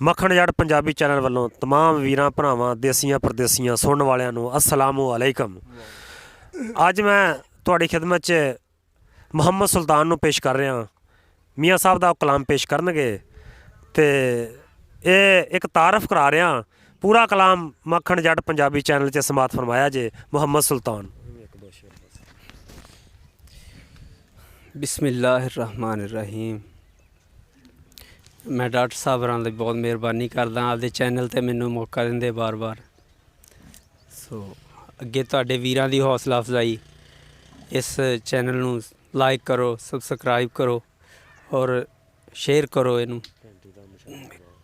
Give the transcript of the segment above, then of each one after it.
ਮੱਖਣ ਜੱਟ ਪੰਜਾਬੀ ਚੈਨਲ ਵੱਲੋਂ तमाम ਵੀਰਾਂ ਭਰਾਵਾਂ ਦੇਸੀਆਂ ਪਰਦੇਸੀਆਂ ਸੁਣਨ ਵਾਲਿਆਂ ਨੂੰ अस्सलामु अलैकुम। ਅੱਜ ਮੈਂ ਤੁਹਾਡੀ ਖਿਦਮਤ 'ਚ ਮੁਹੰਮਦ ਸੁਲਤਾਨ ਨੂੰ ਪੇਸ਼ ਕਰ ਰਿਹਾ। ਮੀਆਂ ਸਾਹਿਬ ਦਾ ਕਲਾਮ ਪੇਸ਼ ਕਰਨਗੇ ਤੇ ਇਹ ਇੱਕ ਤਾਰਫ ਕਰਾ ਰਿਹਾ। पूरा कलाम मक्खण जट पंजाबी चैनल से समात फरमाया जे मुहम्मद सुल्तान। बिस्मिल्लाहिर्रहमानिर्रहीम। मैं डॉक्टर साहब होरां दी बहुत मेहरबानी करदा आपदे चैनल ते मैनू मौका दिंदे बार बार। सो अगे तुहाडे वीरां दी हौसला अफजाई इस चैनल नू लाइक करो, सबसक्राइब करो और शेयर करो। इनू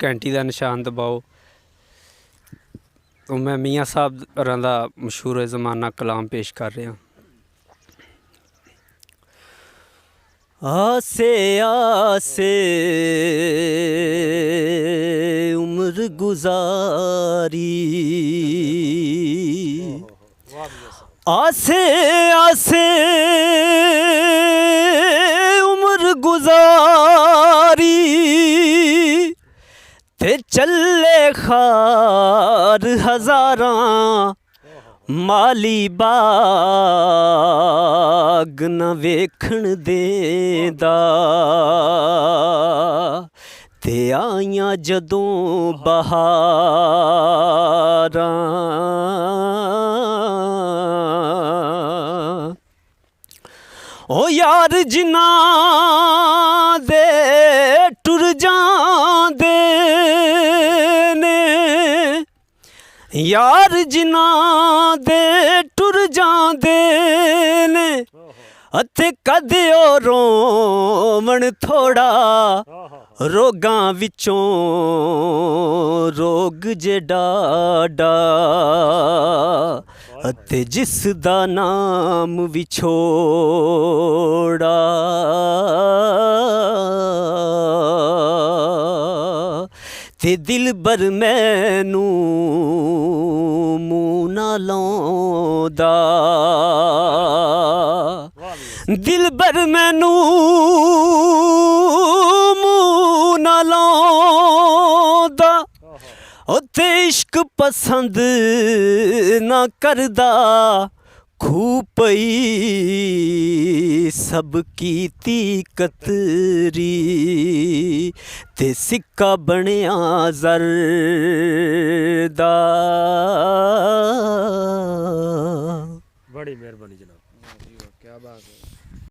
घंटी दा निशान दबाओ। तो मैं मियाँ साहब होरां दा मशहूर ज़माना कलाम पेश कर रहा। आसे आसे उम्र गुजारी, आसे आसे उम्र गुजारी ते चले खार हज़ारां माली बाग न वेखण देंदा। ते आइयां जदों बहारां ओ यार जिन्हां दे टुर जांदे ने, यार जिन्हां दे टुर जांदे ने अते कदे ओ रोवण थोड़ा रोगां विचों रोग जे डाडा। अते जिस दा नाम विछोड़ा ते दिल बर मैनू मूँह ना लाउंदा। दिल बर मैनू मूँह ना लाउंदा। उत्थे इश्क पसंद ना करदा। खूह पई सब कीती कतरी ते सिक्का बनिया ज़र दा। बड़ी मेहरबानी जनाब, क्या बात है।